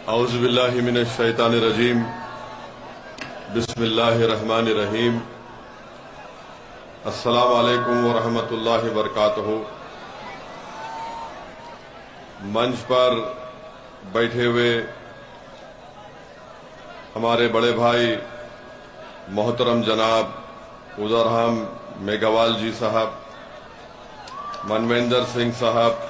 औज़ुबिल्लाहि मिनश शैतानिर रजीम बिस्मिल्लाहिर रहमानिर रहीम अस्सलामु अलैकुम व रहमतुल्लाहि व बरकातुहू। मंच पर बैठे हुए हमारे बड़े भाई मोहतरम जनाब उदरहम मेघवाल जी साहब, मनवेंद्र सिंह साहब,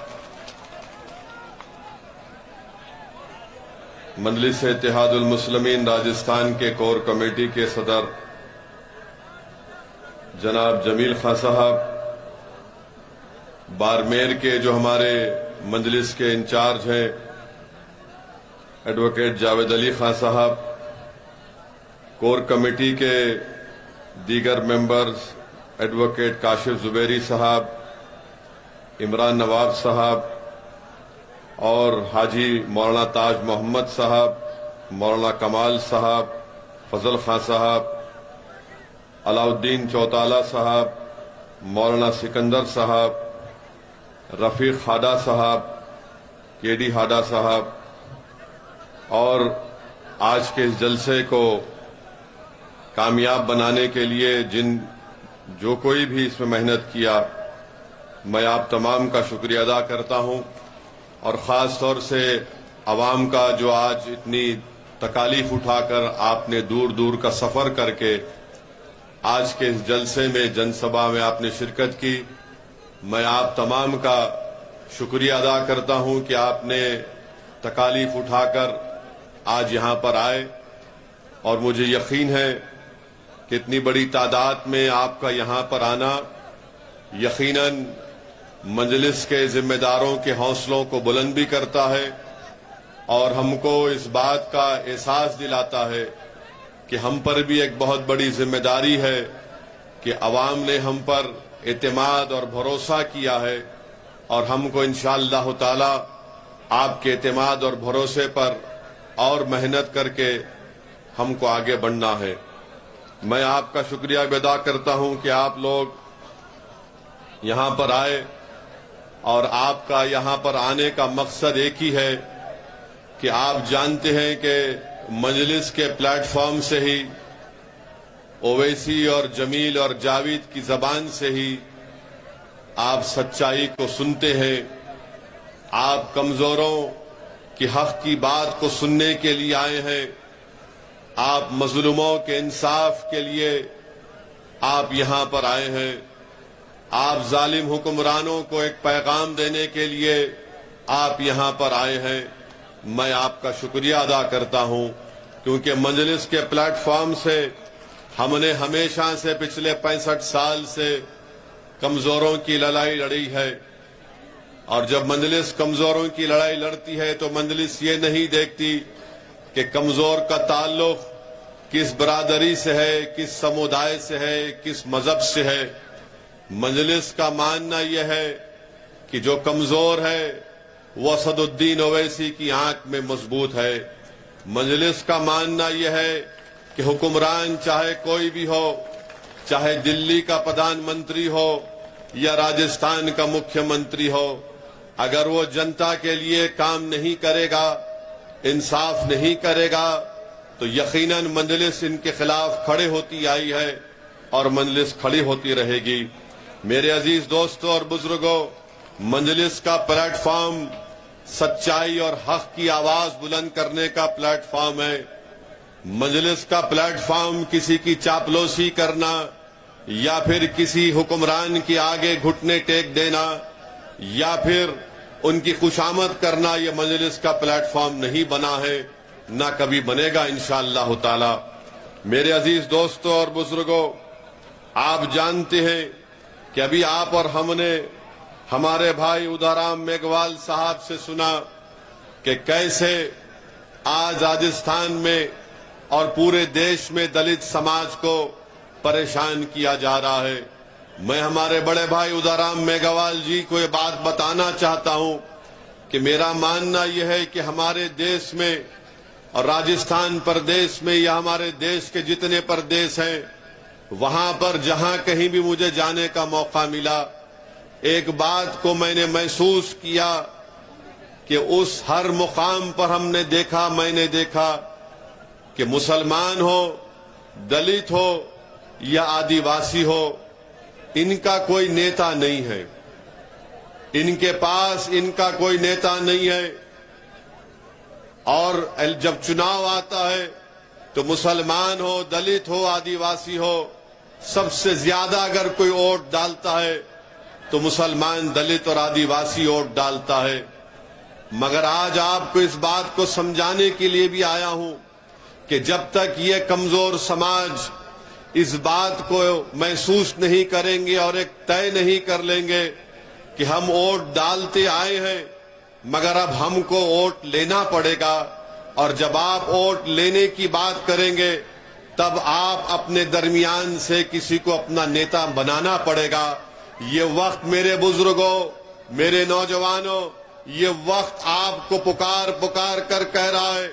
मजलिस इत्तेहादुल मुस्लिमीन राजस्थान के कोर कमेटी के सदर जनाब जमील खां साहब, बारमेर के जो हमारे मजलिस के इंचार्ज हैं एडवोकेट जावेद अली खां साहब, कोर कमेटी के दीगर मेंबर्स एडवोकेट काशिफ जुबैरी साहब, इमरान नवाब साहब और हाजी मौलाना ताज मोहम्मद साहब, मौलाना कमाल साहब, फजल खां साहब, अलाउद्दीन चौताला साहब, मौलाना सिकंदर साहब, रफीक हाडा साहब, केडी हाडा साहब और आज के इस जलसे को कामयाब बनाने के लिए जो कोई भी इसमें मेहनत किया, मैं आप तमाम का शुक्रिया अदा करता हूं और ख़ास तौर से अवाम का जो आज इतनी तकालीफ उठाकर आपने दूर दूर का सफ़र करके आज के इस जलसे में जनसभा में आपने शिरकत की, मैं आप तमाम का शुक्रिया अदा करता हूं कि आपने तकालीफ उठाकर आज यहां पर आए और मुझे यकीन है कि इतनी बड़ी तादाद में आपका यहां पर आना यकीनन मजलिस के जिम्मेदारों के हौसलों को बुलंद भी करता है और हमको इस बात का एहसास दिलाता है कि हम पर भी एक बहुत बड़ी जिम्मेदारी है कि अवाम ने हम पर एतमाद और भरोसा किया है और हमको इंशाअल्लाह ताला आपके एतमाद और भरोसे पर और मेहनत करके हमको आगे बढ़ना है। मैं आपका शुक्रिया अदा करता हूं कि आप लोग यहां पर आए और आपका यहां पर आने का मकसद एक ही है कि आप जानते हैं कि मजलिस के प्लेटफॉर्म से ही ओवैसी और जमील और जावेद की जबान से ही आप सच्चाई को सुनते हैं, आप कमजोरों की हक की बात को सुनने के लिए आए हैं, आप मजलूमों के इंसाफ के लिए आप यहां पर आए हैं, आप जालिम हुक्मरानों को एक पैगाम देने के लिए आप यहां पर आए हैं। मैं आपका शुक्रिया अदा करता हूं क्योंकि मजलिस के प्लेटफॉर्म से हमने हमेशा से पिछले 65 साल से कमजोरों की लड़ाई लड़ी है और जब मजलिस कमजोरों की लड़ाई लड़ती है तो मजलिस ये नहीं देखती कि कमजोर का ताल्लुक किस बरादरी से है, किस समुदाय से है, किस मजहब से है। मजलिस का मानना यह है कि जो कमजोर है वह असदुद्दीन ओवैसी की आंख में मजबूत है। मजलिस का मानना यह है कि हुक्मरान चाहे कोई भी हो, चाहे दिल्ली का प्रधानमंत्री हो या राजस्थान का मुख्यमंत्री हो, अगर वो जनता के लिए काम नहीं करेगा, इंसाफ नहीं करेगा तो यकीनन मजलिस इनके खिलाफ खड़े होती आई है और मजलिस खड़ी होती रहेगी। मेरे अजीज दोस्तों और बुजुर्गों, मजलिस का प्लेटफॉर्म सच्चाई और हक की आवाज बुलंद करने का प्लेटफॉर्म है। मजलिस का प्लेटफॉर्म किसी की चापलूसी करना या फिर किसी हुक्मरान के आगे घुटने टेक देना या फिर उनकी खुशामद करना, यह मजलिस का प्लेटफॉर्म नहीं बना है, ना कभी बनेगा इंशाअल्लाह ताला। मेरे अजीज दोस्तों और बुजुर्गों, आप जानते हैं कि अभी आप और हमने हमारे भाई उदरहम मेघवाल साहब से सुना कि कैसे आज राजस्थान में और पूरे देश में दलित समाज को परेशान किया जा रहा है। मैं हमारे बड़े भाई उदरहम मेघवाल जी को ये बात बताना चाहता हूं कि मेरा मानना यह है कि हमारे देश में और राजस्थान प्रदेश में या हमारे देश के जितने प्रदेश हैं, वहां पर जहां कहीं भी मुझे जाने का मौका मिला, एक बात को मैंने महसूस किया कि उस हर मुकाम पर हमने देखा, मैंने देखा कि मुसलमान हो, दलित हो या आदिवासी हो, इनका कोई नेता नहीं है। इनके पास इनका कोई नेता नहीं है। और जब चुनाव आता है तो मुसलमान हो, दलित हो, आदिवासी हो, सबसे ज्यादा अगर कोई वोट डालता है तो मुसलमान, दलित और आदिवासी वोट डालता है। मगर आज आपको इस बात को समझाने के लिए भी आया हूं कि जब तक ये कमजोर समाज इस बात को महसूस नहीं करेंगे और एक तय नहीं कर लेंगे कि हम वोट डालते आए हैं, मगर अब हमको वोट लेना पड़ेगा, और जब आप वोट लेने की बात करेंगे तब आप अपने दरमियान से किसी को अपना नेता बनाना पड़ेगा। ये वक्त मेरे बुजुर्गों, मेरे नौजवानों, ये वक्त आपको पुकार पुकार कर कह रहा है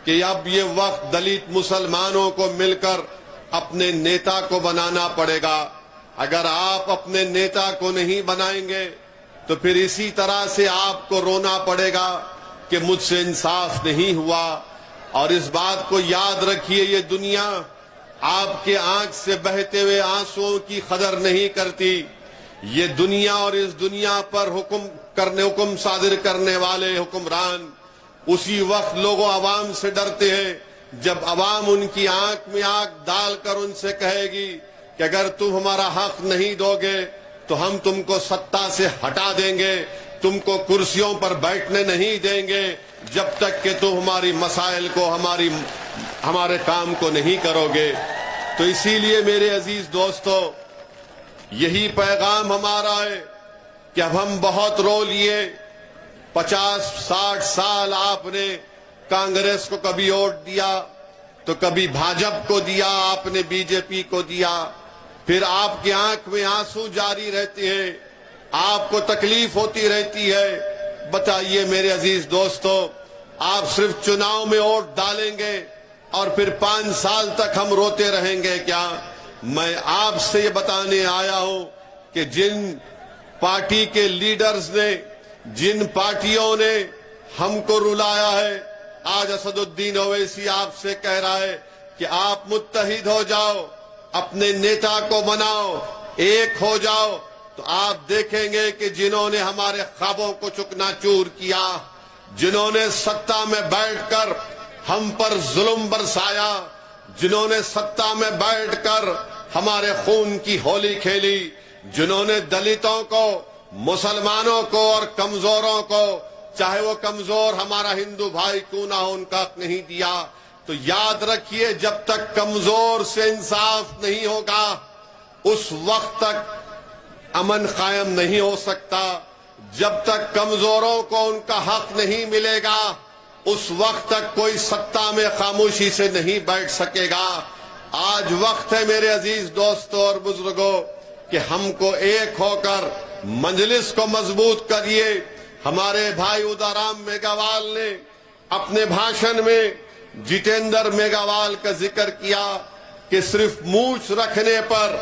कि अब ये वक्त दलित मुसलमानों को मिलकर अपने नेता को बनाना पड़ेगा। अगर आप अपने नेता को नहीं बनाएंगे तो फिर इसी तरह से आपको रोना पड़ेगा कि मुझसे इंसाफ नहीं हुआ। और इस बात को याद रखिए, ये दुनिया आपके आंख से बहते हुए आंसुओं की कदर नहीं करती। ये दुनिया और इस दुनिया पर हुक्म सादिर करने वाले हुक्मरान उसी वक्त लोगों अवाम से डरते हैं जब अवाम उनकी आंख में आंख डालकर उनसे कहेगी कि अगर तुम हमारा हक नहीं दोगे तो हम तुमको सत्ता से हटा देंगे, तुमको कुर्सियों पर बैठने नहीं देंगे जब तक कि तुम हमारी मसाइल को, हमारे काम को नहीं करोगे। तो इसीलिए मेरे अजीज दोस्तों, यही पैगाम हमारा है कि अब हम बहुत रो लिए। 50-60 साल आपने कांग्रेस को कभी वोट दिया तो कभी भाजपा को दिया, आपने बीजेपी को दिया, फिर आपकी आंख में आंसू जारी रहते हैं, आपको तकलीफ होती रहती है। बताइए मेरे अजीज दोस्तों, आप सिर्फ चुनाव में वोट डालेंगे और फिर 5 साल तक हम रोते रहेंगे क्या? मैं आपसे ये बताने आया हूं कि जिन पार्टी के लीडर्स ने, जिन पार्टियों ने हमको रुलाया है, आज असदुद्दीन ओवैसी आपसे कह रहा है कि आप मुत्तहिद हो जाओ, अपने नेता को बनाओ, एक हो जाओ, तो आप देखेंगे कि जिन्होंने हमारे ख्वाबों को चुकनाचूर किया, जिन्होंने सत्ता में बैठकर हम पर जुल्म बरसाया, जिन्होंने सत्ता में बैठकर हमारे खून की होली खेली, जिन्होंने दलितों को, मुसलमानों को और कमजोरों को, चाहे वो कमजोर हमारा हिंदू भाई क्यों ना हो, उनका हक नहीं दिया, तो याद रखिए जब तक कमजोर से इंसाफ नहीं होगा उस वक्त तक अमन कायम नहीं हो सकता। जब तक कमजोरों को उनका हक नहीं मिलेगा उस वक्त तक कोई सत्ता में खामोशी से नहीं बैठ सकेगा। आज वक्त है मेरे अजीज दोस्तों और बुजुर्गों कि हमको एक होकर मजलिस को मजबूत करिए। हमारे भाई उदाराम मेघवाल ने अपने भाषण में जितेंद्र मेघवाल का जिक्र किया कि सिर्फ मूछ रखने पर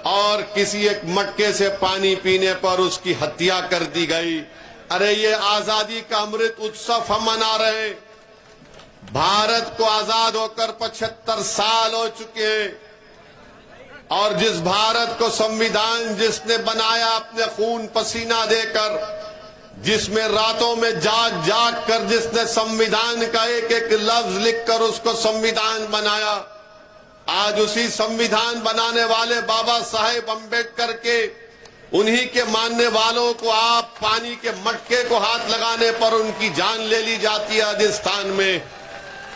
और किसी एक मटके से पानी पीने पर उसकी हत्या कर दी गई। अरे ये आजादी का अमृत उत्सव हम मना रहे हैं। भारत को आजाद होकर 75 साल हो चुके हैं और जिस भारत को संविधान जिसने बनाया अपने खून पसीना देकर, जिसमें रातों में जाग जाग कर जिसने संविधान का एक एक लफ्ज लिखकर उसको संविधान बनाया, आज उसी संविधान बनाने वाले बाबा साहेब अम्बेडकर के, उन्हीं के मानने वालों को आप पानी के मटके को हाथ लगाने पर उनकी जान ले ली जाती है राजस्थान में।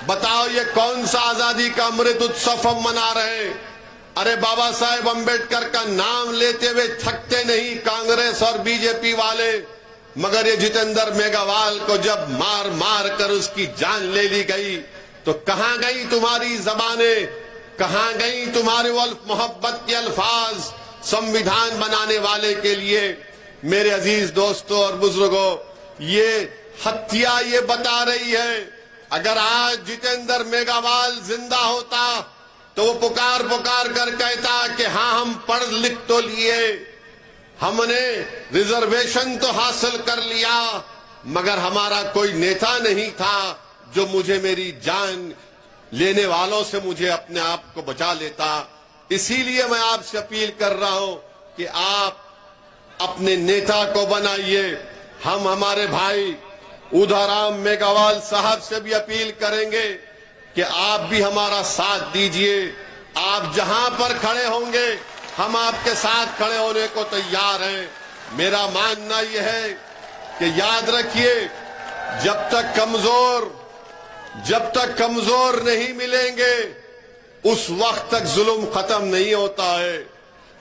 बताओ ये कौन सा आजादी का अमृत उत्सव हम मना रहे हैं? अरे बाबा साहेब अम्बेडकर का नाम लेते हुए थकते नहीं कांग्रेस और बीजेपी वाले, मगर ये जितेंद्र मेघवाल को जब मार मार कर उसकी जान ले ली गई तो कहां गई तुम्हारी जबानें, कहां गई तुम्हारे वो मोहब्बत के अल्फाज संविधान बनाने वाले के लिए? मेरे अजीज दोस्तों और बुजुर्गों, ये हत्या ये बता रही है अगर आज जितेंद्र मेघवाल जिंदा होता तो वो पुकार पुकार कर कहता कि हाँ हम पढ़ लिख तो लिए, हमने रिजर्वेशन तो हासिल कर लिया, मगर हमारा कोई नेता नहीं था जो मुझे मेरी जान लेने वालों से मुझे अपने आप को बचा लेता। इसीलिए मैं आपसे अपील कर रहा हूं कि आप अपने नेता को बनाइए। हम हमारे भाई उदाराम मेघवाल साहब से भी अपील करेंगे कि आप भी हमारा साथ दीजिए। आप जहां पर खड़े होंगे हम आपके साथ खड़े होने को तैयार हैं। मेरा मानना यह है कि याद रखिए, जब तक कमजोर नहीं मिलेंगे उस वक्त तक जुल्म खत्म नहीं होता है।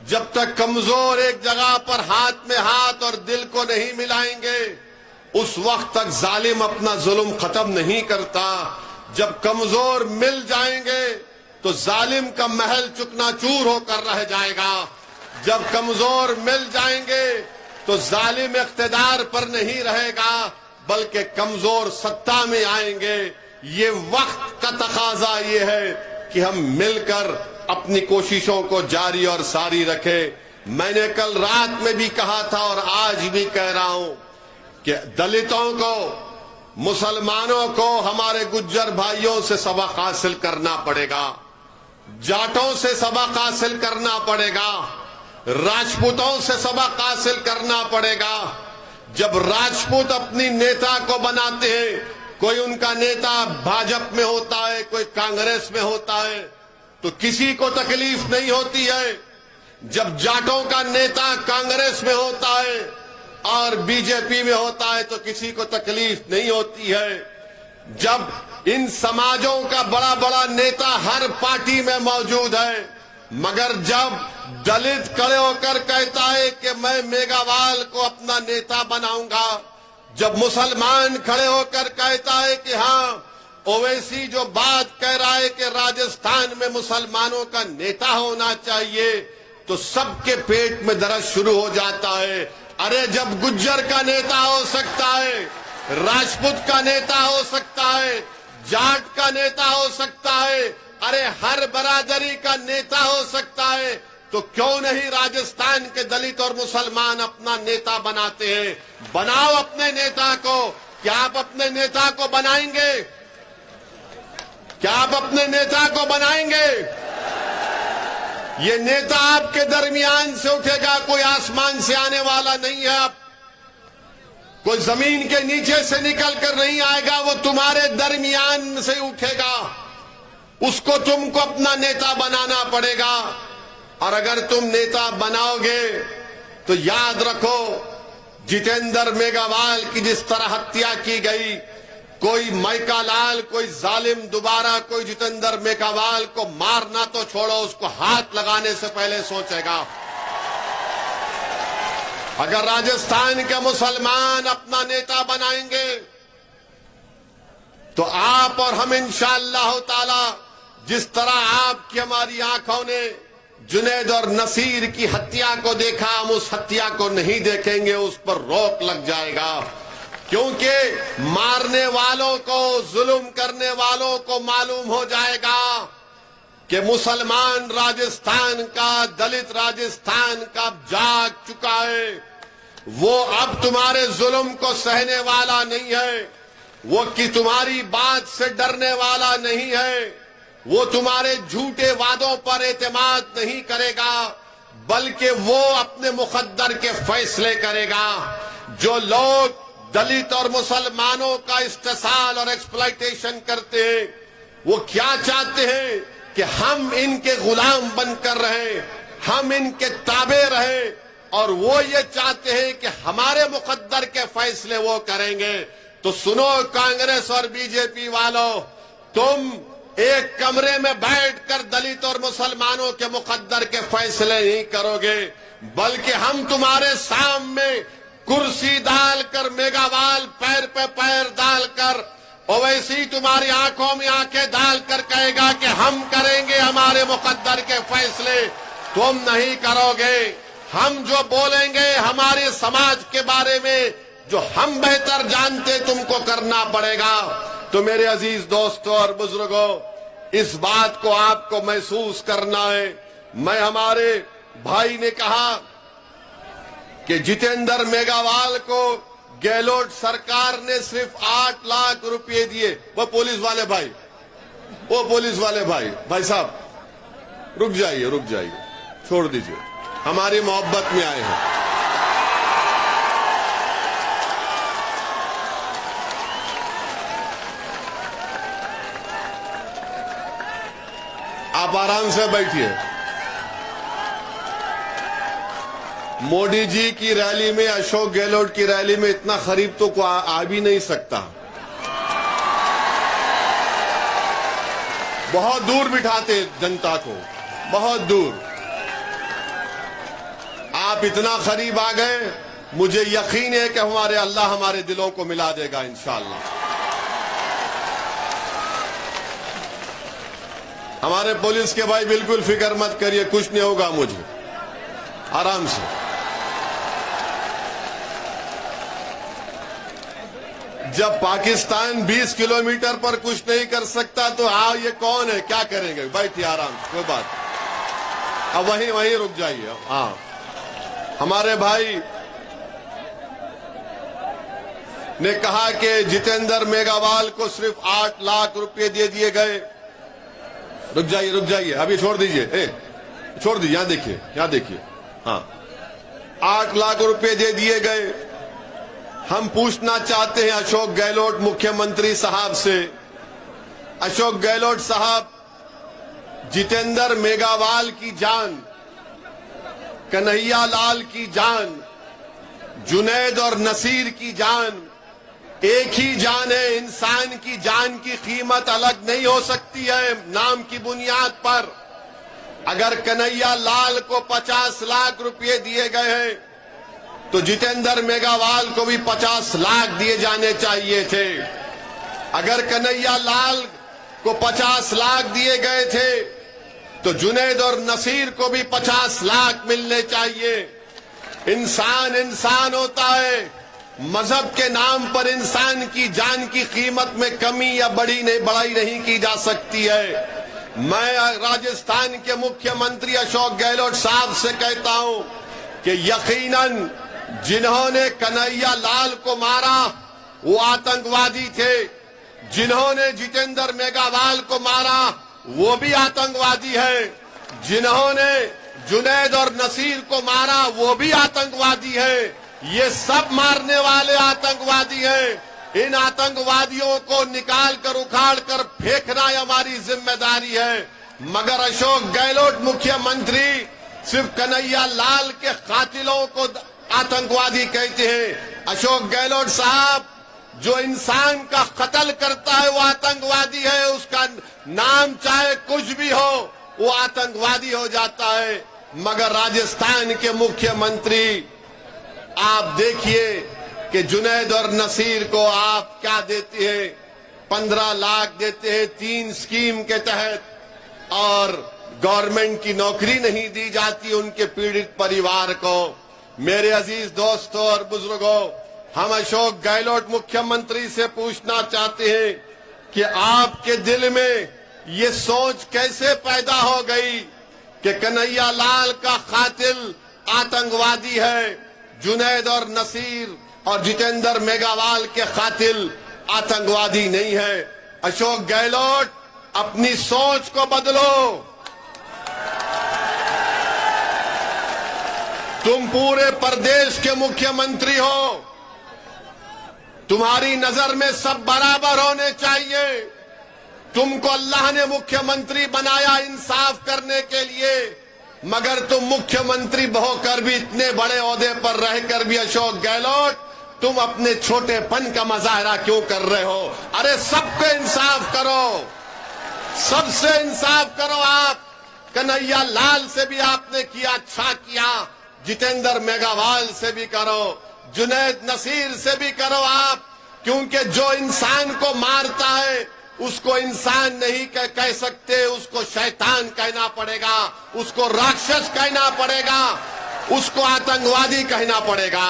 जब तक कमजोर एक जगह पर हाथ में हाथ और दिल को नहीं मिलाएंगे उस वक्त तक जालिम अपना जुल्म खत्म नहीं करता। जब कमजोर मिल जाएंगे तो जालिम का महल चुकनाचूर होकर रह जाएगा। जब कमजोर मिल जाएंगे तो जालिम इख्तिदार पर नहीं रहेगा बल्कि कमजोर सत्ता में आएंगे। ये वक्त का तकाजा ये है कि हम मिलकर अपनी कोशिशों को जारी और सारी रखें। मैंने कल रात में भी कहा था और आज भी कह रहा हूं कि दलितों को, मुसलमानों को, हमारे गुज्जर भाइयों से सबक हासिल करना पड़ेगा, जाटों से सबक हासिल करना पड़ेगा, राजपूतों से सबक हासिल करना पड़ेगा। जब राजपूत अपनी नेता को बनाते हैं, कोई उनका नेता भाजपा में होता है, कोई कांग्रेस में होता है, तो किसी को तकलीफ नहीं होती है। जब जाटों का नेता कांग्रेस में होता है और बीजेपी में होता है तो किसी को तकलीफ नहीं होती है। जब इन समाजों का बड़ा बड़ा नेता हर पार्टी में मौजूद है, मगर जब दलित खड़े होकर कहता है कि मैं मेघवाल को अपना नेता बनाऊंगा, जब मुसलमान खड़े होकर कहता है कि हाँ, ओवैसी जो बात कह रहा है कि राजस्थान में मुसलमानों का नेता होना चाहिए, तो सबके पेट में दर्द शुरू हो जाता है। अरे जब गुज्जर का नेता हो सकता है, राजपूत का नेता हो सकता है, जाट का नेता हो सकता है, अरे हर बरादरी का नेता हो सकता है, तो क्यों नहीं राजस्थान के दलित और मुसलमान अपना नेता बनाते हैं? बनाओ अपने नेता को। क्या आप अपने नेता को बनाएंगे? क्या आप अपने नेता को बनाएंगे? ये नेता आपके दरमियान से उठेगा, कोई आसमान से आने वाला नहीं है। आप कोई जमीन के नीचे से निकल कर नहीं आएगा, वो तुम्हारे दरमियान से उठेगा। उसको तुमको अपना नेता बनाना पड़ेगा। और अगर तुम नेता बनाओगे तो याद रखो, जितेंद्र मेघवाल की जिस तरह हत्या की गई, कोई मैकालाल, कोई जालिम दोबारा कोई जितेंद्र मेघवाल को मारना तो छोड़ो, उसको हाथ लगाने से पहले सोचेगा। अगर राजस्थान के मुसलमान अपना नेता बनाएंगे तो आप और हम इंशाअल्लाह ताला, जिस तरह आपकी हमारी आंखों ने जुनैद और नसीर की हत्या को देखा, हम उस हत्या को नहीं देखेंगे, उस पर रोक लग जाएगा। क्योंकि मारने वालों को, जुल्म करने वालों को मालूम हो जाएगा कि मुसलमान राजस्थान का, दलित राजस्थान का जाग चुका है। वो अब तुम्हारे जुल्म को सहने वाला नहीं है, वो कि तुम्हारी बात से डरने वाला नहीं है, वो तुम्हारे झूठे वादों पर एतमाद नहीं करेगा, बल्कि वो अपने मुकद्दर के फैसले करेगा। जो लोग दलित और मुसलमानों का इस्तेसाल और एक्सप्लॉयटेशन करते हैं, वो क्या चाहते हैं कि हम इनके गुलाम बनकर रहें, हम इनके ताबे रहें, और वो ये चाहते हैं कि हमारे मुकद्दर के फैसले वो करेंगे। तो सुनो कांग्रेस और बीजेपी वालों, तुम एक कमरे में बैठकर दलित और मुसलमानों के मुकद्दर के फैसले नहीं करोगे, बल्कि हम तुम्हारे सामने कुर्सी डालकर, मेघवाल पैर पे पैर डालकर, ओवैसी तुम्हारी आंखों में आंखें डालकर कहेगा कि हम करेंगे हमारे मुकद्दर के फैसले, तुम नहीं करोगे। हम जो बोलेंगे हमारे समाज के बारे में, जो हम बेहतर जानते, तुमको करना पड़ेगा। तो मेरे अजीज दोस्तों और बुजुर्गों, इस बात को आपको महसूस करना है। मैं, हमारे भाई ने कहा कि जितेंद्र मेघवाल को गहलोत सरकार ने सिर्फ 8 लाख रुपए दिए। वो पुलिस वाले भाई, वो पुलिस वाले भाई साहब रुक जाइए, छोड़ दीजिए, हमारी मोहब्बत में आए हैं। आप आराम से बैठिए। मोदी जी की रैली में, अशोक गहलोत की रैली में इतना खरीब तो को आ भी नहीं सकता। बहुत दूर बिठाते जनता को, बहुत दूर। आप इतना करीब आ गए, मुझे यकीन है कि हमारे अल्लाह हमारे दिलों को मिला देगा इंशाअल्लाह। हमारे पुलिस के भाई बिल्कुल फिक्र मत करिए, कुछ नहीं होगा मुझे, आराम से। जब पाकिस्तान 20 किलोमीटर पर कुछ नहीं कर सकता तो ये कौन है, क्या करेंगे? बैठिए आराम से, कोई बात। अब वहीं रुक जाइए। हाँ, हमारे भाई ने कहा कि जितेंद्र मेघवाल को सिर्फ 8 लाख रुपए दे दिए गए। रुक जाइए, अभी छोड़ दीजिए, छोड़ दीजिए, यहां देखिए। हाँ, 8 लाख रुपए दे दिए गए। हम पूछना चाहते हैं अशोक गहलोत मुख्यमंत्री साहब से, अशोक गहलोत साहब, जितेंद्र मेघवाल की जान, कन्हैया लाल की जान, जुनैद और नसीर की जान एक ही जान है। इंसान की जान की कीमत अलग नहीं हो सकती है नाम की बुनियाद पर। अगर कन्हैया लाल को 50 लाख रुपए दिए गए हैं तो जितेंद्र मेघवाल को भी 50 लाख दिए जाने चाहिए थे। अगर कन्हैया लाल को 50 लाख दिए गए थे तो जुनैद और नसीर को भी 50 लाख मिलने चाहिए। इंसान होता है, मजहब के नाम पर इंसान की जान की कीमत में कमी या बढ़ाई नहीं की जा सकती है। मैं राजस्थान के मुख्यमंत्री अशोक गहलोत साहब से कहता हूं कि यकीनन जिन्होंने कन्हैया लाल को मारा वो आतंकवादी थे, जिन्होंने जितेंद्र मेघवाल को मारा वो भी आतंकवादी है, जिन्होंने जुनैद और नसीर को मारा वो भी आतंकवादी है। ये सब मारने वाले आतंकवादी हैं। इन आतंकवादियों को निकाल कर उखाड़ कर फेंकना हमारी जिम्मेदारी है। मगर अशोक गहलोत मुख्यमंत्री सिर्फ कन्हैया लाल के कातिलों को आतंकवादी कहते हैं। अशोक गहलोत साहब, जो इंसान का कत्ल करता है वो आतंकवादी है, उसका नाम चाहे कुछ भी हो वो आतंकवादी हो जाता है। मगर राजस्थान के मुख्यमंत्री, आप देखिए कि जुनैद और नसीर को आप क्या देते हैं, 15 लाख देते हैं 3 स्कीम के तहत, और गवर्नमेंट की नौकरी नहीं दी जाती उनके पीड़ित परिवार को। मेरे अजीज दोस्तों और बुजुर्गों, हम अशोक गहलोत मुख्यमंत्री से पूछना चाहते हैं कि आपके दिल में ये सोच कैसे पैदा हो गई कि कन्हैया लाल का कातिल आतंकवादी है, जुनैद और नसीर और जितेंद्र मेघवाल के कातिल आतंकवादी नहीं है। अशोक गहलोत, अपनी सोच को बदलो। तुम पूरे प्रदेश के मुख्यमंत्री हो, तुम्हारी नजर में सब बराबर होने चाहिए। तुमको अल्लाह ने मुख्यमंत्री बनाया इंसाफ करने के लिए, मगर तुम मुख्यमंत्री होकर भी, इतने बड़े ओहदे पर रहकर भी अशोक गहलोत, तुम अपने छोटेपन का मुजाहरा क्यों कर रहे हो? अरे सबको इंसाफ करो, सबसे इंसाफ करो। आप कन्हैया लाल से भी आपने किया, अच्छा किया, जितेंद्र मेघवाल से भी करो, जुनैद नसीर से भी करो आप, क्योंकि जो इंसान को मारता है उसको इंसान नहीं कह सकते, उसको शैतान कहना पड़ेगा, उसको राक्षस कहना पड़ेगा, उसको आतंकवादी कहना पड़ेगा।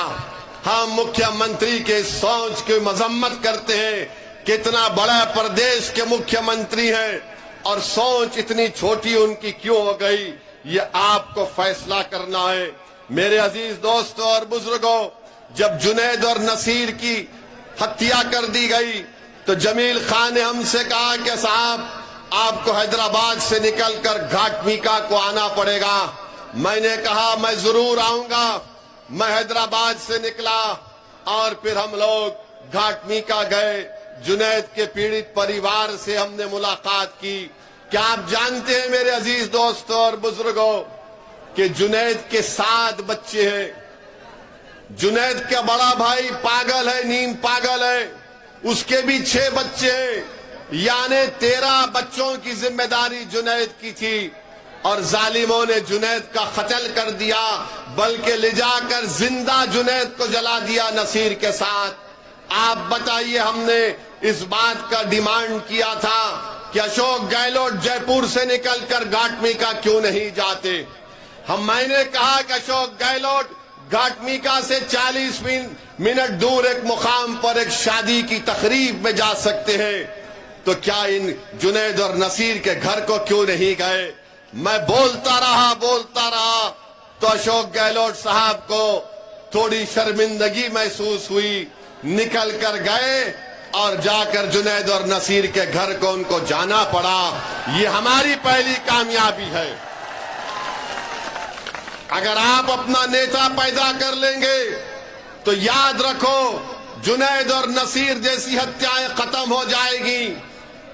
हम मुख्यमंत्री के सोच की मजम्मत करते हैं। कितना बड़ा प्रदेश के मुख्यमंत्री हैं और सोच इतनी छोटी उनकी क्यों हो गई, ये आपको फैसला करना है। मेरे अजीज दोस्तों और बुजुर्गों, जब जुनैद और नसीर की हत्या कर दी गई तो जमील खान ने हमसे कहा कि साहब आपको हैदराबाद से निकलकर घाटमीका को आना पड़ेगा। मैंने कहा मैं जरूर आऊंगा। मैं हैदराबाद से निकला और फिर हम लोग घाटमीका गए। जुनैद के पीड़ित परिवार से हमने मुलाकात की। क्या आप जानते हैं मेरे अजीज दोस्तों और बुजुर्गों कि जुनैद के 7 बच्चे हैं। जुनैद का बड़ा भाई पागल है, नीम पागल है, उसके भी 6 बच्चे हैं, यानी 13 बच्चों की जिम्मेदारी जुनैद की थी। और जालिमों ने जुनैद का कत्ल कर दिया, बल्कि ले जाकर जिंदा जुनैद को जला दिया नसीर के साथ। आप बताइए, हमने इस बात का डिमांड किया था कि अशोक गहलोत जयपुर से निकलकर घाटमीका क्यों नहीं जाते। मैंने कहा कि अशोक गहलोत घाटमीका से 40 मिनट दूर एक मुकाम पर एक शादी की तकरीब में जा सकते हैं, तो क्या इन जुनैद और नसीर के घर को क्यों नहीं गए। मैं बोलता रहा तो अशोक गहलोत साहब को थोड़ी शर्मिंदगी महसूस हुई। निकल कर गए और जाकर जुनैद और नसीर के घर को उनको जाना पड़ा। ये हमारी पहली कामयाबी है। अगर आप अपना नेता पैदा कर लेंगे तो याद रखो जुनैद और नसीर जैसी हत्याएं खत्म हो जाएगी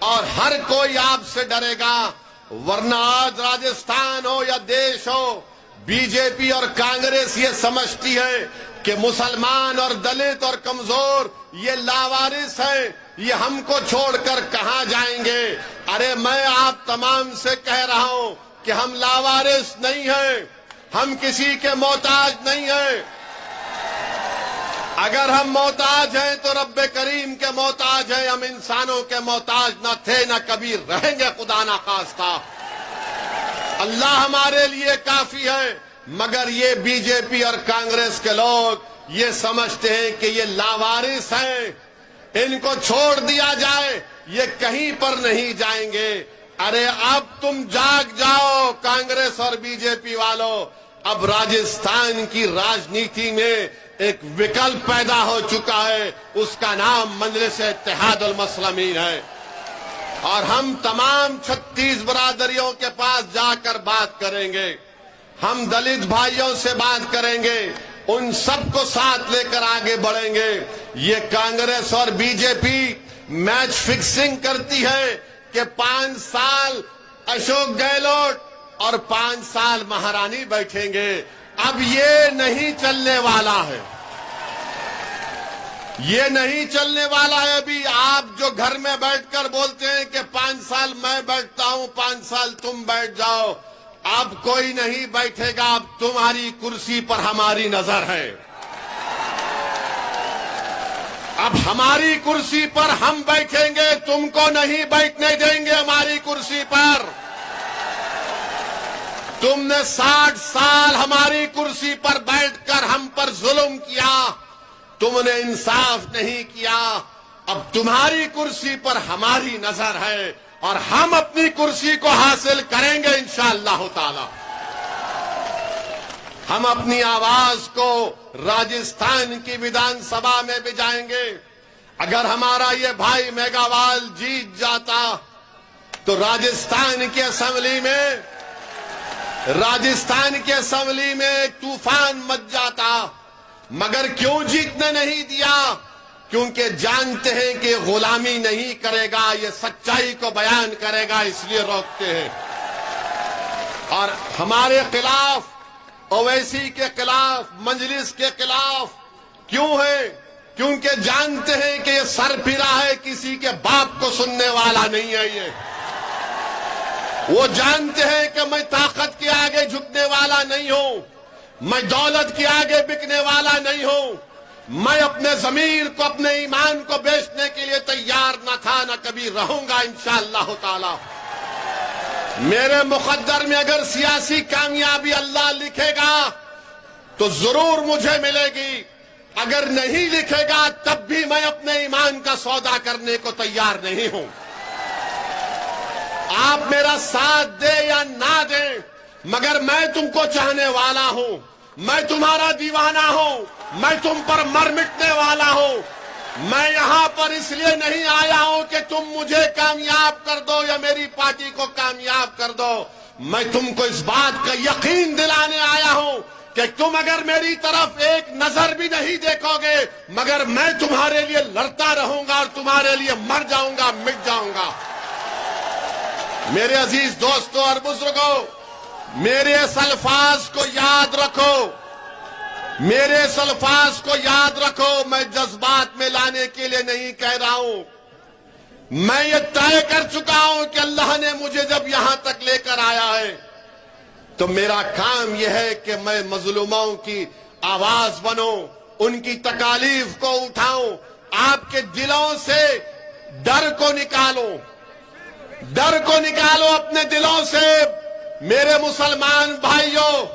और हर कोई आपसे डरेगा। वरना आज राजस्थान हो या देश हो, बीजेपी और कांग्रेस ये समझती है कि मुसलमान और दलित और कमजोर ये लावारिस हैं, ये हमको छोड़कर कहां जाएंगे। अरे मैं आप तमाम से कह रहा हूं कि हम लावारिस नहीं हैं, हम किसी के मोहताज नहीं हैं। अगर हम मोहताज हैं तो रब्बे करीम के मोहताज हैं, हम इंसानों के मोहताज न थे न कभी रहेंगे, खुदा ना खास्ता। अल्लाह हमारे लिए काफी है। मगर ये बीजेपी और कांग्रेस के लोग ये समझते हैं कि ये लावारिस हैं, इनको छोड़ दिया जाए, ये कहीं पर नहीं जाएंगे। अरे अब तुम जाग जाओ कांग्रेस और बीजेपी वालों। अब राजस्थान की राजनीति में एक विकल्प पैदा हो चुका है, उसका नाम मजलिस इत्तेहादुल मुस्लिमीन है। और हम तमाम 36 बरादरियों के पास जाकर बात करेंगे, हम दलित भाइयों से बात करेंगे, उन सबको साथ लेकर आगे बढ़ेंगे। ये कांग्रेस और बीजेपी मैच फिक्सिंग करती है कि 5 साल अशोक गहलोत और 5 साल महारानी बैठेंगे। अब ये नहीं चलने वाला है, ये नहीं चलने वाला है। अभी आप जो घर में बैठकर बोलते हैं कि 5 साल मैं बैठता हूं, 5 साल तुम बैठ जाओ, अब कोई नहीं बैठेगा। अब तुम्हारी कुर्सी पर हमारी नजर है। अब हमारी कुर्सी पर हम बैठेंगे, तुमको नहीं बैठने देंगे हमारी कुर्सी पर। तुमने 60 साल हमारी कुर्सी पर बैठकर हम पर जुल्म किया, तुमने इंसाफ नहीं किया। अब तुम्हारी कुर्सी पर हमारी नजर है और हम अपनी कुर्सी को हासिल करेंगे इंशाअल्लाह ताला। हम अपनी आवाज को राजस्थान की विधानसभा में भी जाएंगे। अगर हमारा ये भाई मेघावाल जीत जाता तो राजस्थान की असेंबली में तूफान मच जाता। मगर क्यों जीतने नहीं दिया? क्योंकि जानते हैं कि गुलामी नहीं करेगा, ये सच्चाई को बयान करेगा, इसलिए रोकते हैं। और हमारे खिलाफ, ओवैसी के खिलाफ, मजलिस के खिलाफ क्यों है? क्योंकि जानते हैं कि ये सरफिरा है, किसी के बाप को सुनने वाला नहीं है। ये वो जानते हैं कि मैं ताकत के आगे झुकने वाला नहीं हूं, मैं दौलत के आगे बिकने वाला नहीं हूं, मैं अपने जमीर को, अपने ईमान को बेचने के लिए तैयार न था, न कभी रहूंगा इंशाअल्लाह ताला। मेरे मुकद्दर में अगर सियासी कामयाबी अल्लाह लिखेगा तो जरूर मुझे मिलेगी, अगर नहीं लिखेगा तब भी मैं अपने ईमान का सौदा करने को तैयार नहीं हूं। आप मेरा साथ दे या ना दे, मगर मैं तुमको चाहने वाला हूं। मैं तुम्हारा दीवाना हूं, मैं तुम पर मर मिटने वाला हूं। मैं यहां पर इसलिए नहीं आया हूं कि तुम मुझे कामयाब कर दो या मेरी पार्टी को कामयाब कर दो। मैं तुमको इस बात का यकीन दिलाने आया हूं कि तुम अगर मेरी तरफ एक नजर भी नहीं देखोगे, मगर मैं तुम्हारे लिए लड़ता रहूंगा और तुम्हारे लिए मर जाऊंगा, मिट जाऊंगा। मेरे अजीज दोस्तों और बुजुर्गों, मेरे इस अल्फाज को याद रखो, मेरे इस अल्फाज को याद रखो। मैं जज्बात में लाने के लिए नहीं कह रहा हूं। मैं ये तय कर चुका हूं कि अल्लाह ने मुझे जब यहां तक लेकर आया है तो मेरा काम यह है कि मैं मजलूमों की आवाज बनूं, उनकी तकालीफ को उठाऊं, आपके दिलों से डर को निकालो, डर को निकालो अपने दिलों से। मेरे मुसलमान भाइयों,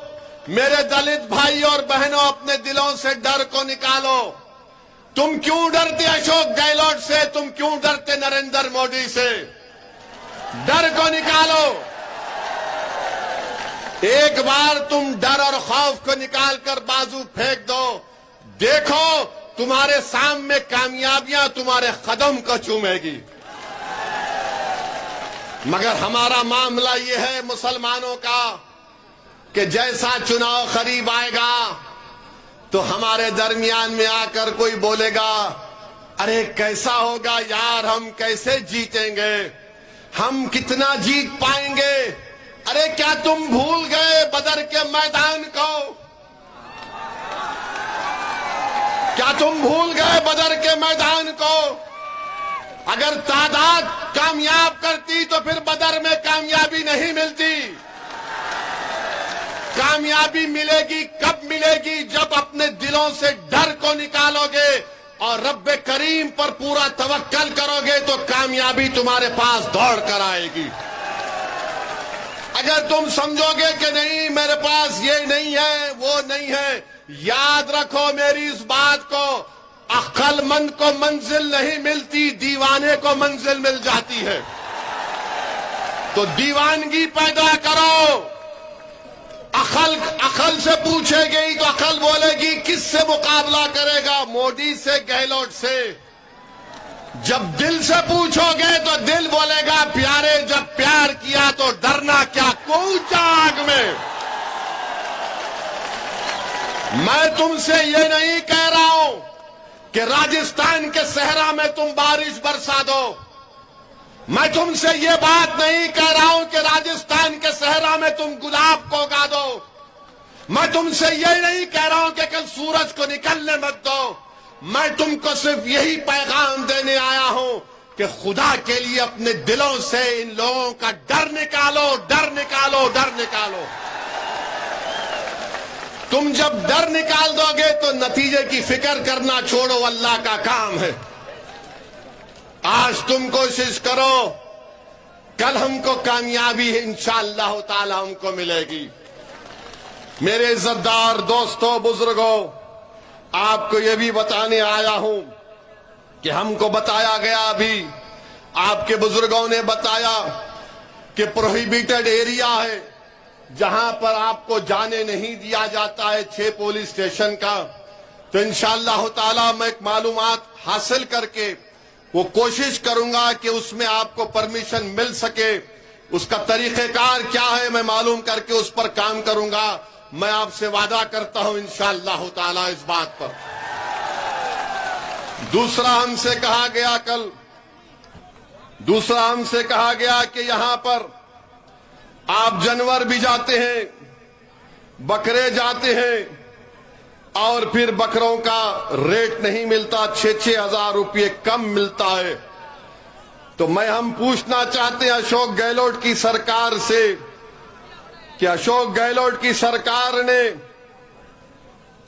मेरे दलित भाइयों और बहनों, अपने दिलों से डर को निकालो। तुम क्यों डरते अशोक गहलोत से? तुम क्यों डरते नरेंद्र मोदी से? डर को निकालो। एक बार तुम डर और खौफ को निकालकर बाजू फेंक दो, देखो तुम्हारे सामने कामयाबियां तुम्हारे कदम को चूमेगी। मगर हमारा मामला यह है मुसलमानों का कि जैसा चुनाव करीब आएगा तो हमारे दरमियान में आकर कोई बोलेगा, अरे कैसा होगा यार, हम कैसे जीतेंगे, हम कितना जीत पाएंगे। अरे क्या तुम भूल गए बदर के मैदान को? क्या तुम भूल गए बदर के मैदान को? अगर तादाद कामयाब करती तो फिर बदर में कामयाबी नहीं मिलती। कामयाबी मिलेगी कब मिलेगी? जब अपने दिलों से डर को निकालोगे और रब्बे करीम पर पूरा तवक्कल करोगे तो कामयाबी तुम्हारे पास दौड़ कर आएगी। अगर तुम समझोगे कि नहीं मेरे पास ये नहीं है वो नहीं है, याद रखो मेरी इस बात को, अक्लमंद को मंजिल नहीं मिलती, दीवाने को मंजिल मिल जाती है। तो दीवानगी पैदा करो। अकल से पूछेगी तो अकल बोलेगी किससे मुकाबला करेगा, मोदी से, गहलोत से। जब दिल से पूछोगे तो दिल बोलेगा प्यारे, जब प्यार किया तो डरना क्या, कूचा आग में। मैं तुमसे ये नहीं कह रहा हूं कि राजस्थान के सहरा में तुम बारिश बरसा दो। मैं तुमसे ये बात नहीं कह रहा हूं कि राजस्थान के सहरा में तुम गुलाब को उगा दो। मैं तुमसे ये नहीं कह रहा हूं कि कल सूरज को निकलने मत दो। मैं तुमको सिर्फ यही पैगाम देने आया हूं कि खुदा के लिए अपने दिलों से इन लोगों का डर निकालो, डर निकालो, डर निकालो। तुम जब डर निकाल दोगे तो नतीजे की फिक्र करना छोड़ो, अल्लाह का काम है। आज तुम कोशिश करो, कल हमको कामयाबी इंशाअल्लाह ताला हमको मिलेगी। मेरे इज्जतदार दोस्तों, बुजुर्गों, आपको यह भी बताने आया हूं कि हमको बताया गया, अभी आपके बुजुर्गों ने बताया कि प्रोहिबिटेड एरिया है जहां पर आपको जाने नहीं दिया जाता है, 6 पुलिस स्टेशन का। तो इंशाअल्लाह ताला मैं एक मालूमात हासिल करके वो कोशिश करूंगा कि उसमें आपको परमिशन मिल सके। उसका तरीकेकार क्या है मैं मालूम करके उस पर काम करूंगा। मैं आपसे वादा करता हूं इंशाअल्लाह ताला इस बात पर। दूसरा हमसे कहा गया कि यहां पर आप जानवर भी जाते हैं, बकरे जाते हैं और फिर बकरों का रेट नहीं मिलता, 6-6 हजार रुपये कम मिलता है। तो हम पूछना चाहते हैं अशोक गहलोत की सरकार से कि अशोक गहलोत की सरकार ने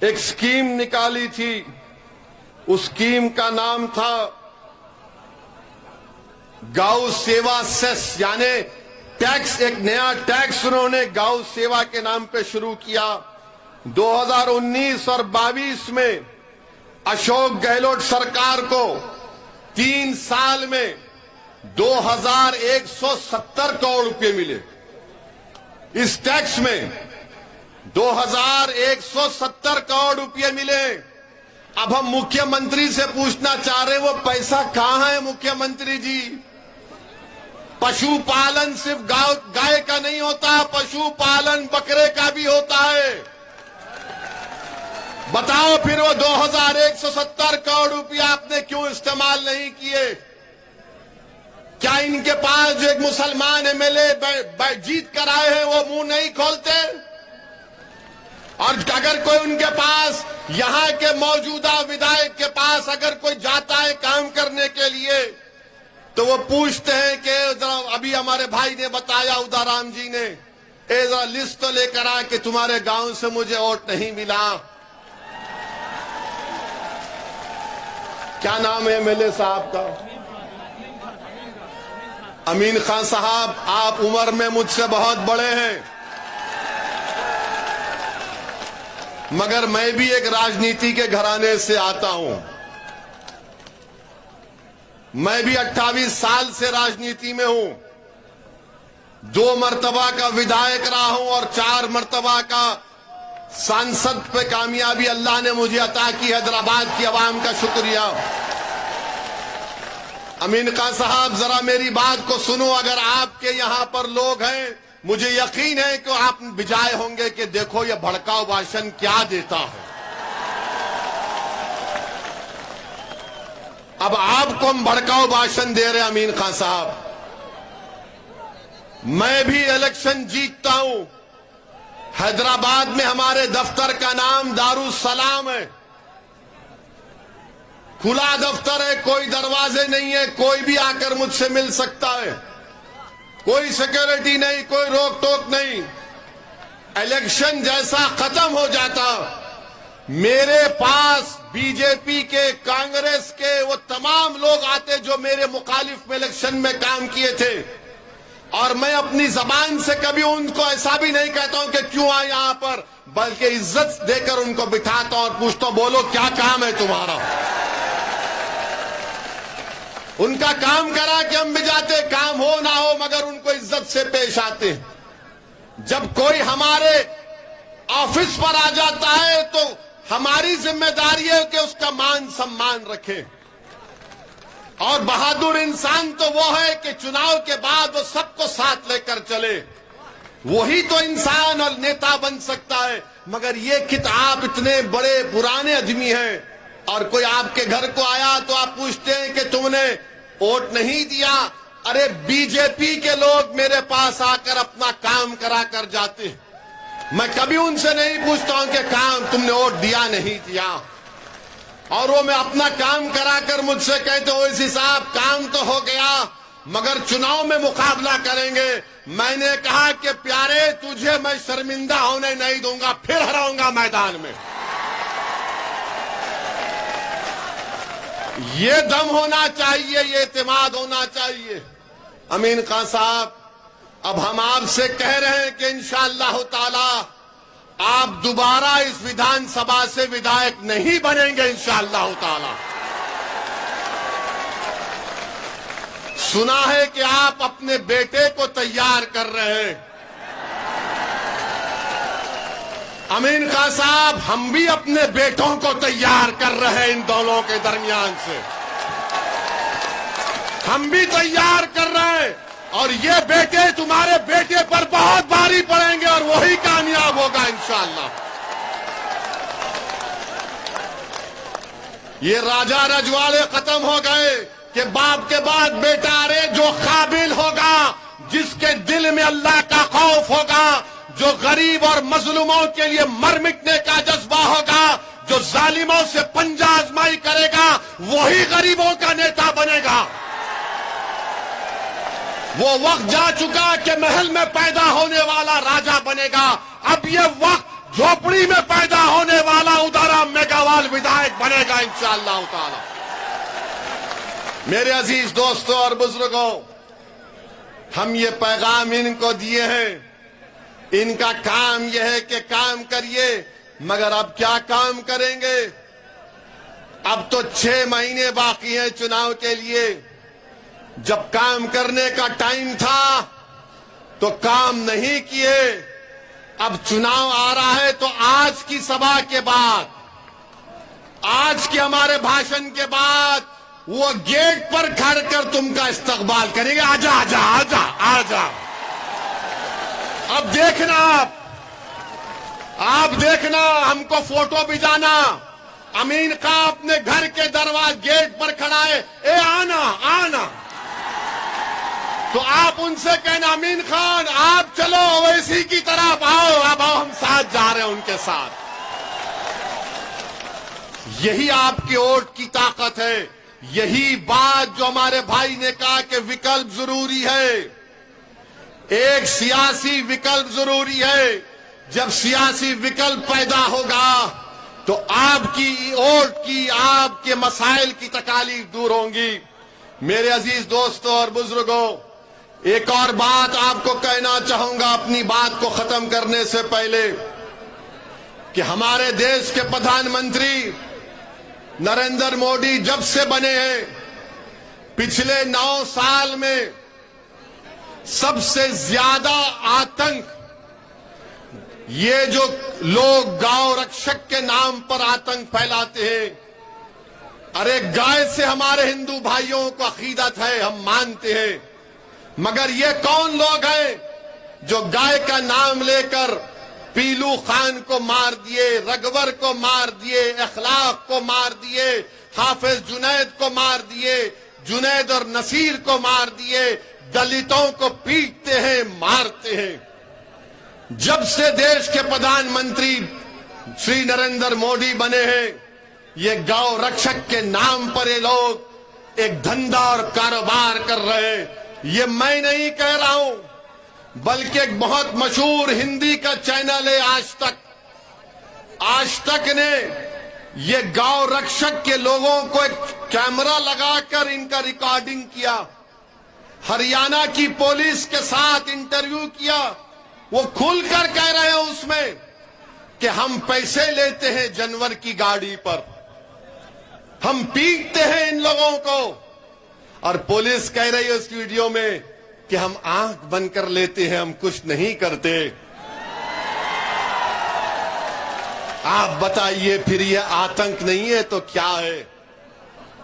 एक स्कीम निकाली थी, उस स्कीम का नाम था गौ सेवा सेस, यानी टैक्स, एक नया टैक्स उन्होंने गौ सेवा के नाम पे शुरू किया। 2019 और 22 में अशोक गहलोत सरकार को 3 साल में 2170 करोड़ रुपए मिले इस टैक्स में। 2170 करोड़ रुपए मिले। अब हम मुख्यमंत्री से पूछना चाह रहे हैं वो पैसा कहां है मुख्यमंत्री जी? पशुपालन सिर्फ गाय का नहीं होता, पशुपालन बकरे का भी होता है। बताओ फिर वो 2170 करोड़ रुपया आपने क्यों इस्तेमाल नहीं किए? क्या इनके पास जो एक मुसलमान एमएलए जीत कर आए हैं वो मुंह नहीं खोलते? और अगर कोई उनके पास यहां के मौजूदा विधायक के पास अगर कोई जाता है काम करने के लिए तो वो पूछते हैं कि अभी हमारे भाई ने बताया उदाराम जी ने, जरा लिस्ट तो लेकर आ कि तुम्हारे गांव से मुझे वोट नहीं मिला। क्या नाम है एमएलए साहब का? अमीन खान साहब। आप उम्र में मुझसे बहुत बड़े हैं, मगर मैं भी एक राजनीति के घराने से आता हूं। मैं भी 28 साल से राजनीति में हूं। 2 मर्तबा का विधायक रहा हूं और 4 मर्तबा का सांसद पे कामयाबी अल्लाह ने मुझे अता की। हैदराबाद की आवाम का शुक्रिया। अमीन खान साहब, जरा मेरी बात को सुनो। अगर आपके यहां पर लोग हैं, मुझे यकीन है कि आप बिजाए होंगे कि देखो ये भड़काऊ भाषण क्या देता है। अब आपको हम भड़काऊ भाषण दे रहे हैं अमीन खान साहब। मैं भी इलेक्शन जीतता हूं। हैदराबाद में हमारे दफ्तर का नाम दारुस्सलाम है। खुला दफ्तर है, कोई दरवाजे नहीं है, कोई भी आकर मुझसे मिल सकता है। कोई सिक्योरिटी नहीं, कोई रोक टोक नहीं। इलेक्शन जैसा खत्म हो जाता, मेरे पास बीजेपी के, कांग्रेस के वो तमाम लोग आते जो मेरे मुखालिफ में इलेक्शन में काम किए थे, और मैं अपनी जबान से कभी उनको ऐसा भी नहीं कहता हूं कि क्यों आए यहां पर, बल्कि इज्जत देकर उनको बिठाता हूं और पूछता हूं बोलो क्या काम है तुम्हारा। उनका काम करा कि हम भी जाते, काम हो ना हो मगर उनको इज्जत से पेश आते। जब कोई हमारे ऑफिस पर आ जाता है तो हमारी जिम्मेदारी है कि उसका मान सम्मान रखें। और बहादुर इंसान तो वो है कि चुनाव के बाद वो सबको साथ लेकर चले। वही तो इंसान और नेता बन सकता है। मगर ये कि आप इतने बड़े पुराने आदमी हैं और कोई आपके घर को आया तो आप पूछते हैं कि तुमने वोट नहीं दिया। अरे बीजेपी के लोग मेरे पास आकर अपना काम करा कर जाते हैं। मैं कभी उनसे नहीं पूछता हूं कि काम तुमने वोट दिया नहीं दिया, और वो मैं अपना काम कराकर मुझसे कहते ओवैसी साहब काम तो हो गया मगर चुनाव में मुकाबला करेंगे। मैंने कहा कि प्यारे तुझे मैं शर्मिंदा होने नहीं दूंगा, फिर हराऊंगा मैदान में। ये दम होना चाहिए, ये इत्मीनान होना चाहिए। अमीन खान साहब, अब हम आपसे कह रहे हैं कि इंशाअल्लाह ताला आप दोबारा इस विधानसभा से विधायक नहीं बनेंगे इंशाअल्लाह ताला। सुना है कि आप अपने बेटे को तैयार कर रहे हैं। अमीन खान साहब, हम भी अपने बेटों को तैयार कर रहे हैं। इन दोनों के दरमियान से हम भी तैयार कर रहे हैं, और ये बेटे तुम्हारे बेटे पर बहुत भारी पड़ेंगे और वही कामयाब होगा इंशाअल्लाह। ये राजा रजवाड़े खत्म हो गए कि बाप के बाद बेटा। अरे जो काबिल होगा, जिसके दिल में अल्लाह का खौफ होगा, जो गरीब और मजलूमों के लिए मर मिटने का जज्बा होगा, जो जालिमों से पंजा आजमाई करेगा, वही गरीबों का नेता बनेगा। वो वक्त जा चुका कि महल में पैदा होने वाला राजा बनेगा। अब ये वक्त झोपड़ी में पैदा होने वाला उदाराम मेघावाल विधायक बनेगा इंशाअल्लाह ताला। मेरे अजीज दोस्तों और बुजुर्गों, हम ये पैगाम इनको दिए हैं। इनका काम यह है कि काम करिए, मगर अब क्या काम करेंगे? अब तो 6 महीने बाकी हैं चुनाव के लिए। जब काम करने का टाइम था तो काम नहीं किए। अब चुनाव आ रहा है तो आज की सभा के बाद, आज के हमारे भाषण के बाद वो गेट पर खड़ कर तुमका इस्तकबाल करेंगे। आजा आजा आजा आजा। अब देखना, आप देखना, हमको फोटो भिजाना। अमीन खां अपने घर के दरवाजे गेट पर खड़ा है, ए आना आना। तो आप उनसे कहना, अमीन खान आप चलो ओवैसी की तरफ आओ, अब आओ, हम साथ जा रहे हैं उनके साथ। यही आपके वोट की ताकत है। यही बात जो हमारे भाई ने कहा कि विकल्प जरूरी है, एक सियासी विकल्प जरूरी है। जब सियासी विकल्प पैदा होगा तो आपकी वोट की, आपके मसाइल की तकालीफ दूर होंगी। मेरे अजीज दोस्तों और बुजुर्गों, एक और बात आपको कहना चाहूंगा अपनी बात को खत्म करने से पहले, कि हमारे देश के प्रधानमंत्री नरेंद्र मोदी जब से बने हैं, पिछले 9 साल में सबसे ज्यादा आतंक, ये जो लोग गांव रक्षक के नाम पर आतंक फैलाते हैं, अरे गाय से हमारे हिंदू भाइयों को अकीदत है, हम मानते हैं, मगर ये कौन लोग हैं जो गाय का नाम लेकर पीलू खान को मार दिए, रघुवर को मार दिए, अखलाक को मार दिए, हाफिज जुनैद को मार दिए, जुनैद और नसीर को मार दिए, दलितों को पीटते हैं, मारते हैं। जब से देश के प्रधानमंत्री श्री नरेंद्र मोदी बने हैं, ये गौ रक्षक के नाम पर ये लोग एक धंधा और कारोबार कर रहे हैं। ये मैं नहीं कह रहा हूं, बल्कि एक बहुत मशहूर हिंदी का चैनल है आज तक। आज तक ने ये गौ रक्षक के लोगों को एक कैमरा लगाकर इनका रिकॉर्डिंग किया, हरियाणा की पुलिस के साथ इंटरव्यू किया। वो खुलकर कह रहे हैं उसमें कि हम पैसे लेते हैं जानवर की गाड़ी पर, हम पीटते हैं इन लोगों को। और पुलिस कह रही है उस वीडियो में कि हम आंख बंद कर लेते हैं, हम कुछ नहीं करते। आप बताइए, फिर ये आतंक नहीं है तो क्या है?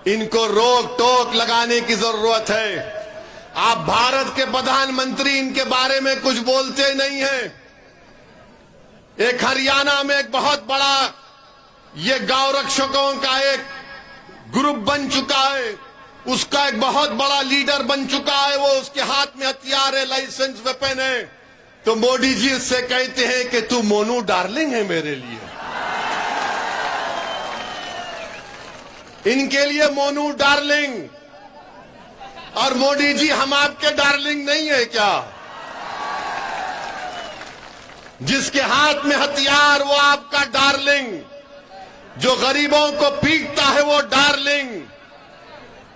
इनको रोक टोक लगाने की जरूरत है। आप भारत के प्रधानमंत्री इनके बारे में कुछ बोलते नहीं हैं। एक हरियाणा में एक बहुत बड़ा ये गौ रक्षकों का एक ग्रुप बन चुका है, उसका एक बहुत बड़ा लीडर बन चुका है, वो उसके हाथ में हथियार है, लाइसेंस वेपन है। तो मोदी जी उससे कहते हैं कि तू मोनू डार्लिंग है मेरे लिए। इनके लिए मोनू डार्लिंग, और मोदी जी हम आपके डार्लिंग नहीं है क्या? जिसके हाथ में हथियार वो आपका डार्लिंग, जो गरीबों को पीटता है वो डार्लिंग,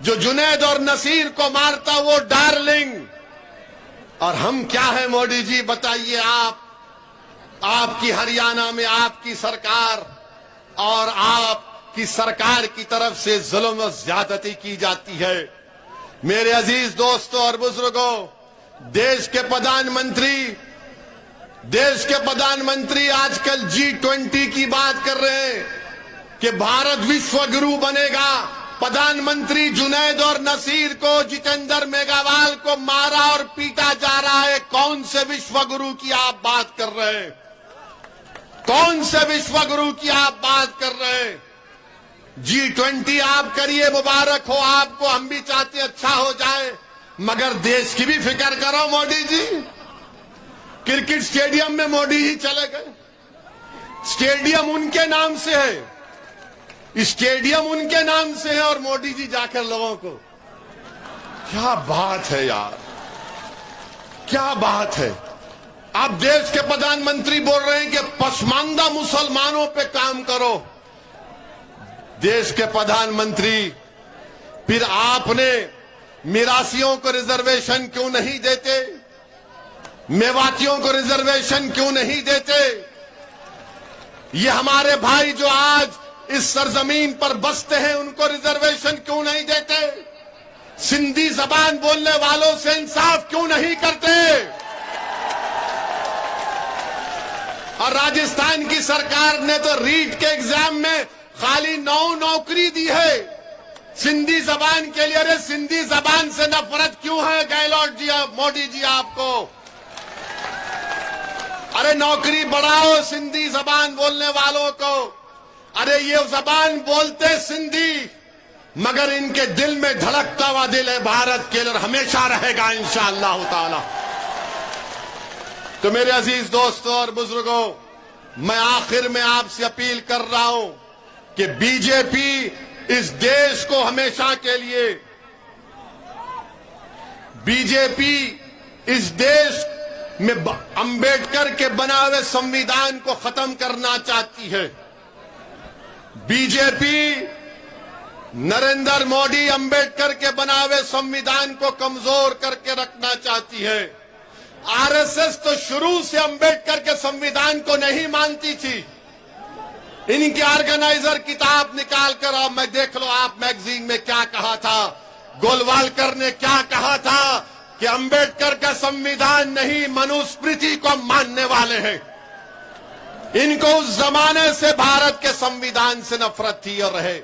जो जुनैद और नसीर को मारता वो डार्लिंग। और हम क्या है मोदी जी बताइए? आपकी हरियाणा में आपकी सरकार और आपकी सरकार की तरफ से जुल्म और ज्यादती की जाती है। मेरे अजीज दोस्तों और बुजुर्गों, देश के प्रधानमंत्री आजकल G20 की बात कर रहे हैं कि भारत विश्व गुरु बनेगा। प्रधानमंत्री जुनैद और नसीर को, जितेंद्र मेघवाल को मारा और पीटा जा रहा है। कौन से विश्व गुरु की आप बात कर रहे हैं? कौन से विश्व गुरु की आप बात कर रहे हैं? G20 आप करिए, मुबारक हो आपको, हम भी चाहते अच्छा हो जाए, मगर देश की भी फिक्र करो मोदी जी। क्रिकेट स्टेडियम में मोदी ही चले गए। स्टेडियम उनके नाम से है, स्टेडियम उनके नाम से है, और मोदी जी जाकर लोगों को, क्या बात है यार, क्या बात है। आप देश के प्रधानमंत्री बोल रहे हैं कि पसमानदा मुसलमानों पे काम करो। देश के प्रधानमंत्री, फिर आपने मिरासियों को रिजर्वेशन क्यों नहीं देते? मेवातियों को रिजर्वेशन क्यों नहीं देते? ये हमारे भाई जो आज इस सरजमीन पर बसते हैं उनको रिजर्वेशन क्यों नहीं देते? सिंधी जबान बोलने वालों से इंसाफ क्यों नहीं करते? और राजस्थान की सरकार ने तो रीट के एग्जाम में खाली 9 नौकरी दी है सिंधी जबान के लिए। अरे सिंधी जबान से नफरत क्यों है गहलोत जी, मोदी जी आपको? अरे नौकरी बढ़ाओ सिंधी जबान बोलने वालों को। अरे ये जबान बोलते सिंधी, मगर इनके दिल में धड़कता हुआ दिल है भारत के लिए, हमेशा रहेगा इंशाअल्लाह ताला। तो मेरे अजीज दोस्तों और बुजुर्गों, मैं आखिर में आपसे अपील कर रहा हूं कि बीजेपी इस देश को हमेशा के लिए, बीजेपी इस देश में अंबेडकर के बना हुए संविधान को खत्म करना चाहती है। बीजेपी नरेंद्र मोदी अंबेडकर के बना हुए संविधान को कमजोर करके रखना चाहती है। आरएसएस तो शुरू से अंबेडकर के संविधान को नहीं मानती थी। इनके ऑर्गेनाइजर किताब निकाल कर अब मैं देख लो आप मैगजीन में क्या कहा था। गोलवालकर ने क्या कहा था कि अंबेडकर का संविधान नहीं, मनुस्मृति को मानने वाले हैं। इनको उस जमाने से भारत के संविधान से नफरत थी और रहे।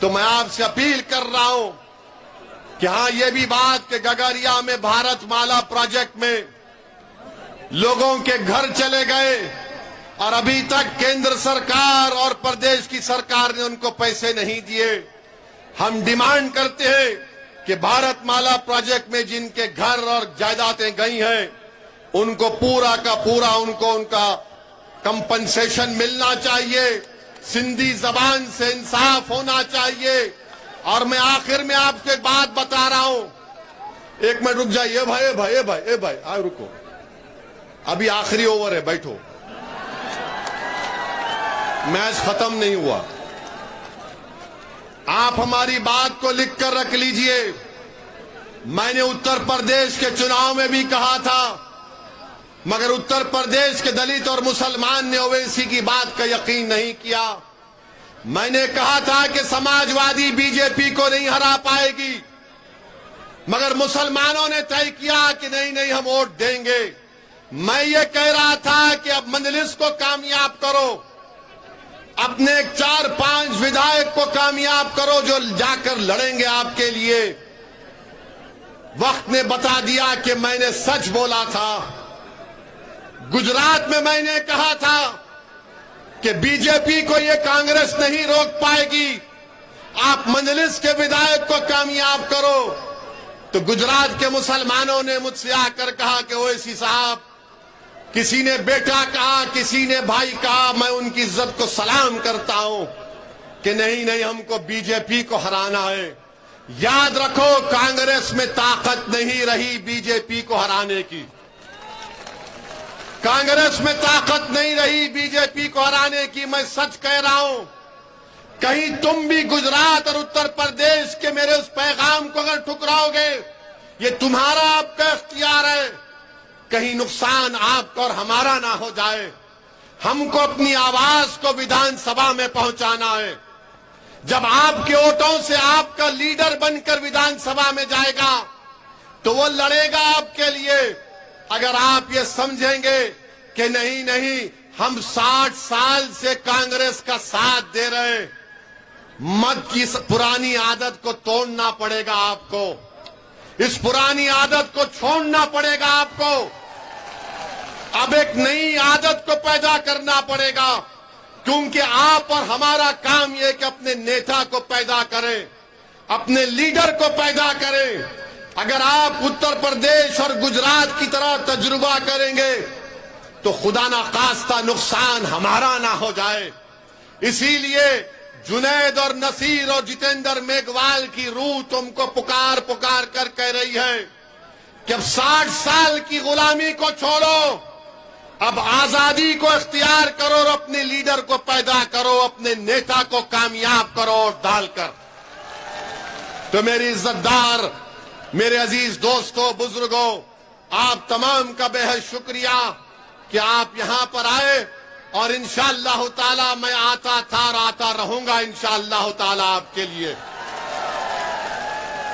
तो मैं आपसे अपील कर रहा हूं कि हां, ये भी बात कि गगरिया में भारत माला प्रोजेक्ट में लोगों के घर चले गए और अभी तक केंद्र सरकार और प्रदेश की सरकार ने उनको पैसे नहीं दिए। हम डिमांड करते हैं कि भारत माला प्रोजेक्ट में जिनके घर और जायदादें गई हैं, उनको पूरा का पूरा उनका कंपनसेशन मिलना चाहिए। सिंधी जबान से इंसाफ होना चाहिए। और मैं आखिर में आपको एक बात बता रहा हूं, एक मिनट रुक जाइए भाई आओ रुको, अभी आखिरी ओवर है, बैठो, मैच खत्म नहीं हुआ। आप हमारी बात को लिख कर रख लीजिए। मैंने उत्तर प्रदेश के चुनाव में भी कहा था, मगर उत्तर प्रदेश के दलित और मुसलमान ने ओवैसी की बात का यकीन नहीं किया। मैंने कहा था कि समाजवादी बीजेपी को नहीं हरा पाएगी, मगर मुसलमानों ने तय किया कि नहीं हम वोट देंगे। मैं ये कह रहा था कि अब मजलिस को कामयाब करो, अपने 4-5 विधायक को कामयाब करो जो जाकर लड़ेंगे आपके लिए। वक्त ने बता दिया कि मैंने सच बोला था। गुजरात में मैंने कहा था कि बीजेपी को ये कांग्रेस नहीं रोक पाएगी, आप मजलिस के विधायक को कामयाब करो। तो गुजरात के मुसलमानों ने मुझसे आकर कहा कि ओवैसी साहब, किसी ने बेटा कहा, किसी ने भाई कहा, मैं उनकी इज्जत को सलाम करता हूं कि नहीं हमको बीजेपी को हराना है। याद रखो, कांग्रेस में ताकत नहीं रही बीजेपी को हराने की। कांग्रेस में ताकत नहीं रही बीजेपी को हराने की। मैं सच कह रहा हूं, कहीं तुम भी गुजरात और उत्तर प्रदेश के मेरे उस पैगाम को अगर ठुकराओगे, ये तुम्हारा आपका इख्तियार है। कहीं नुकसान आपका और हमारा ना हो जाए। हमको अपनी आवाज को विधानसभा में पहुंचाना है। जब आपके वोटों से आपका लीडर बनकर विधानसभा में जाएगा तो वो लड़ेगा आपके लिए। अगर आप ये समझेंगे कि नहीं हम 60 साल से कांग्रेस का साथ दे रहे हैं, मत की इस पुरानी आदत को तोड़ना पड़ेगा आपको। इस पुरानी आदत को छोड़ना पड़ेगा आपको। अब एक नई आदत को पैदा करना पड़ेगा, क्योंकि आप और हमारा काम यह कि अपने नेता को पैदा करें, अपने लीडर को पैदा करें। अगर आप उत्तर प्रदेश और गुजरात की तरह तजुर्बा करेंगे तो खुदा ना खास्ता नुकसान हमारा ना हो जाए। इसीलिए जुनैद और नसीर और जितेंद्र मेघवाल की रूह तुमको पुकार कर कह रही है कि अब 60 साल की गुलामी को छोड़ो, अब आजादी को इख्तियार करो और अपने लीडर को पैदा करो, अपने नेता को कामयाब करो और डालकर। तो मेरी इज्जतदार, मेरे अजीज दोस्तों, बुजुर्गों, आप तमाम का बेहद शुक्रिया कि आप यहां पर आए। और इंशाअल्लाह ताला मैं आता था और आता रहूंगा इंशाअल्लाह ताला आपके लिए।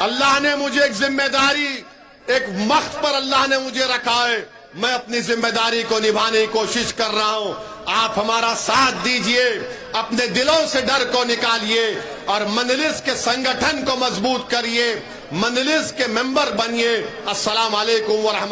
अल्लाह ने मुझे एक जिम्मेदारी, एक मख्त पर अल्लाह ने मुझे रखा है। मैं अपनी जिम्मेदारी को निभाने की कोशिश कर रहा हूं। आप हमारा साथ दीजिए, अपने दिलों से डर को निकालिए और मजलिस के संगठन को मजबूत करिए, मजलिस के मेंबर बनिए। अस्सलाम वालेकुम व रहमतुल्लाह।